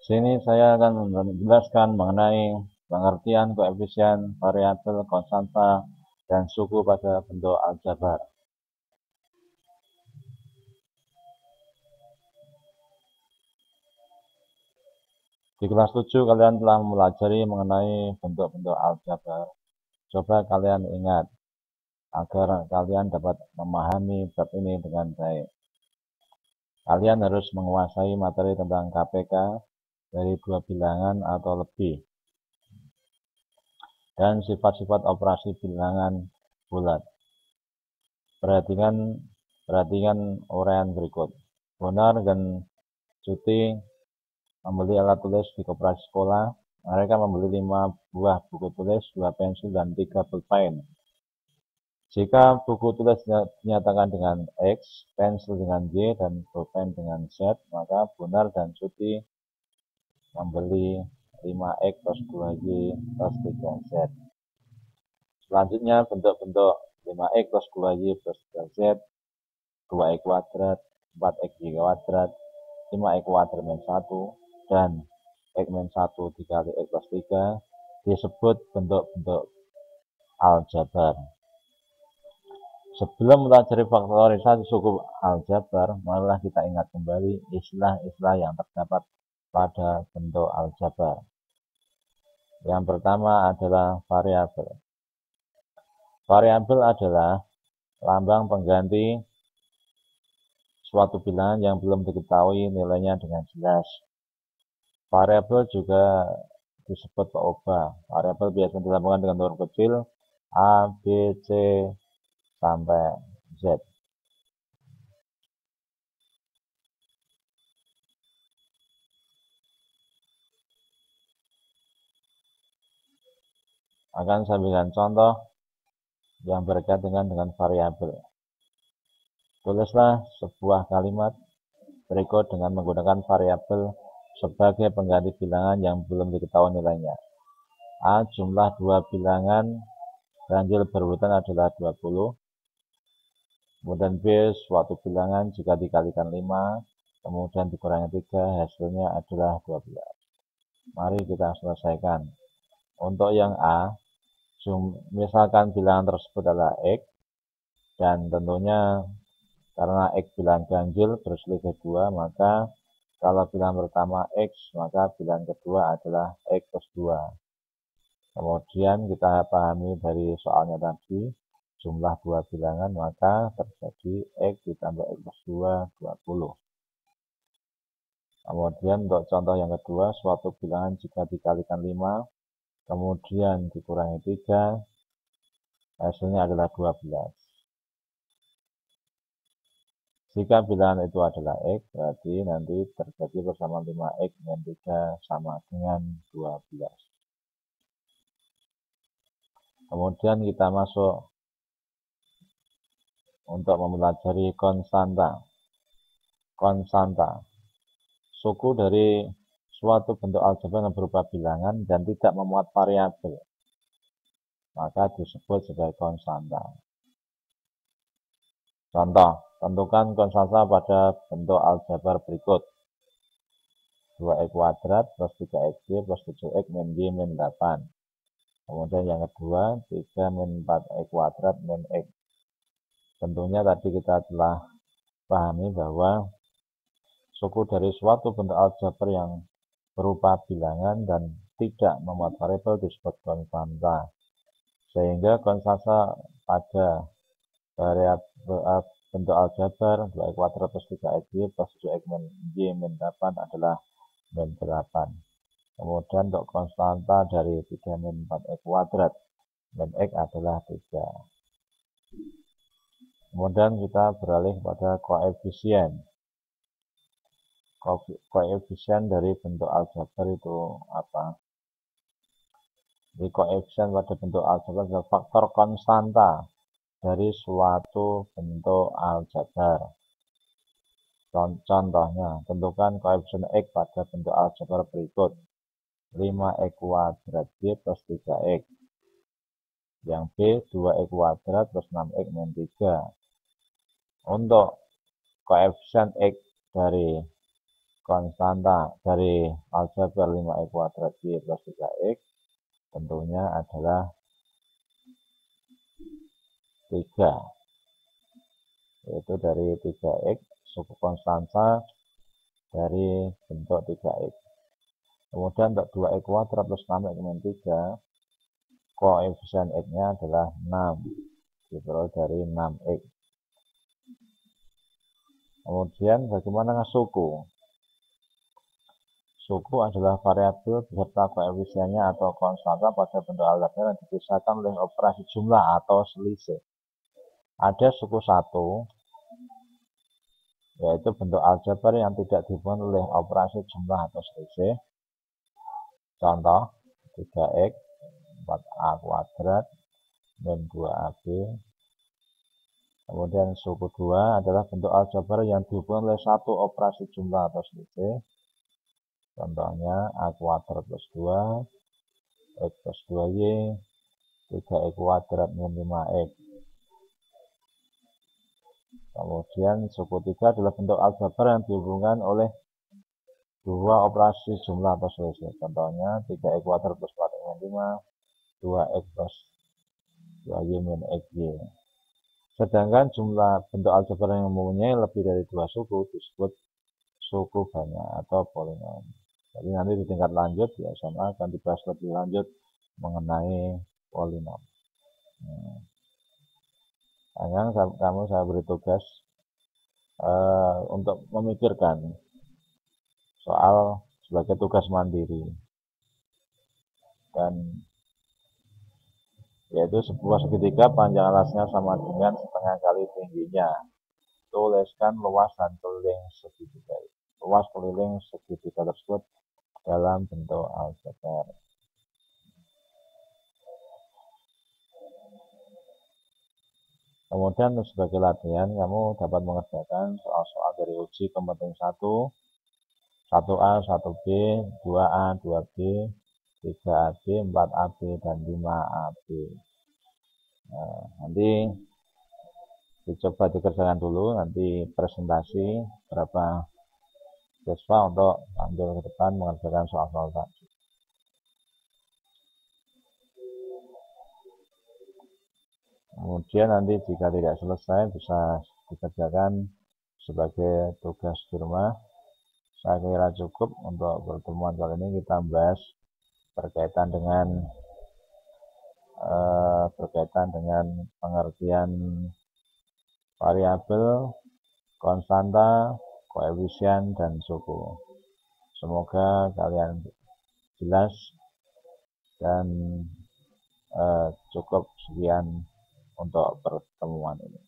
Sini saya akan menjelaskan mengenai pengertian koefisien, variabel, konstanta, dan suku pada bentuk aljabar. Di kelas 7 kalian telah mempelajari mengenai bentuk-bentuk aljabar. Coba kalian ingat agar kalian dapat memahami bab ini dengan baik. Kalian harus menguasai materi tentang KPK dari 2 bilangan atau lebih, dan sifat-sifat operasi bilangan bulat. Perhatikan uraian berikut. Bonar dan Cuti membeli alat tulis di koperasi sekolah. Mereka membeli 5 buah buku tulis, 2 pensil, dan 3 pulpen. Jika buku tulis dinyatakan dengan X, pensil dengan Y, dan pulpen dengan Z, maka Bonar dan Cuti membeli 5X plus 2Y plus 3Z. Selanjutnya bentuk-bentuk 5X plus 2Y plus 3Z, 2X kuadrat, 4XY kuadrat, 5X kuadrat min 1, dan X min 1 dikali X plus 3 disebut bentuk-bentuk aljabar. Sebelum mempelajari faktorisasi suku aljabar, marilah kita ingat kembali istilah-istilah yang terdapat pada bentuk aljabar. Yang pertama adalah variabel. Variabel adalah lambang pengganti suatu bilangan yang belum diketahui nilainya dengan jelas. Variabel juga disebut peubah. Variabel biasanya dilambangkan dengan huruf kecil A, B, C, sampai Z. Akan saya berikan contoh yang berkaitan dengan variabel. Tulislah sebuah kalimat berikut dengan menggunakan variabel sebagai pengganti bilangan yang belum diketahui nilainya. A. Jumlah 2 bilangan ganjil berurutan adalah 20. Kemudian B. Suatu bilangan jika dikalikan 5, kemudian dikurangi 3, hasilnya adalah 12. Mari kita selesaikan. Untuk yang A, misalkan bilangan tersebut adalah X, dan tentunya karena X bilangan ganjil berselisih 2, maka kalau bilangan pertama X, maka bilangan kedua adalah X plus 2. Kemudian kita pahami dari soalnya tadi, jumlah 2 bilangan, maka terjadi X ditambah X plus 2, 20. Kemudian untuk contoh yang kedua, suatu bilangan jika dikalikan 5, kemudian dikurangi 3, hasilnya adalah 12. Jika bilangan itu adalah X, berarti nanti terjadi bersama 5X min 3 sama dengan 12. Kemudian kita masuk untuk mempelajari konstanta. Konstanta, suku dari suatu bentuk aljabar yang berupa bilangan dan tidak memuat variabel, maka disebut sebagai konstanta. Contoh, tentukan konstanta pada bentuk aljabar berikut. 2X kuadrat plus 3XY plus 7X min Y min 8. Kemudian yang kedua, 3 min 4X kuadrat min X. Tentunya tadi kita telah pahami bahwa suku dari suatu bentuk aljabar yang berupa bilangan dan tidak memuat variabel disebut konstanta. Sehingga konstanta pada variabel bentuk aljabar 2X kuadrat plus 3XY plus 7X min Y min 8 adalah min 8. Kemudian untuk konstanta dari 3 min 4X kuadrat min X adalah 3. Kemudian kita beralih pada koefisien. Koefisien dari bentuk aljabar itu apa? Di koefisien pada bentuk aljabar adalah faktor konstanta dari suatu bentuk aljabar. Contohnya, tentukan koefisien X pada bentuk aljabar berikut. 5X kuadrat Y plus 3X. Yang B, 2X kuadrat plus 6X min 3. Untuk koefisien X dari konstanta dari aljabar 5x kuadrat Y plus 3x tentunya adalah 3, yaitu dari 3x suku konstanta dari bentuk 3x. Kemudian untuk 2x kuadrat plus 6x min 3, koefisien x-nya adalah 6, diperoleh dari 6x. Kemudian bagaimana dengan suku? Suku adalah variabel beserta koefisiennya atau konstanta pada bentuk aljabar yang dipisahkan oleh operasi jumlah atau selisih. Ada suku 1, yaitu bentuk aljabar yang tidak dihubungkan oleh operasi jumlah atau selisih. Contoh, 3x 4a kuadrat min 2ab. Kemudian suku 2 adalah bentuk aljabar yang dihubungkan oleh satu operasi jumlah atau selisih. Contohnya a kuadrat plus 2, x plus 2y, 3x kuadrat min 5x. Kemudian suku 3 adalah bentuk aljabar yang dihubungkan oleh dua operasi jumlah atau selisih. Contohnya 3x kuadrat plus 4x min 5, 2x plus 2y min xy. Sedangkan jumlah bentuk aljabar yang mempunyai lebih dari dua suku disebut suku banyak atau polinom. Jadi nanti di tingkat lanjut di SMA akan dibahas lebih lanjut mengenai polinom. Sekarang kamu saya beri tugas untuk memikirkan soal sebagai tugas mandiri, dan yaitu sebuah segitiga panjang alasnya sama dengan setengah kali tingginya. Tuliskan luas dan keliling segitiga. Luas keliling segitiga tersebut dalam bentuk aljabar. Kemudian sebagai latihan, kamu dapat mengerjakan soal-soal dari uji kompetensi 1, 1A, 1B, 2A, 2B, 3AB, 4AB, dan 5AB. Nah, nanti dicoba dikerjakan dulu, nanti presentasi berapa siswa untuk tampil ke depan mengerjakan soal-soal tadi. Kemudian nanti jika tidak selesai bisa dikerjakan sebagai tugas di rumah. Saya kira cukup untuk pertemuan kali ini. Kita bahas berkaitan dengan pengertian variabel, konstanta, koefisien, dan suku. Semoga kalian jelas dan cukup sekian untuk pertemuan ini.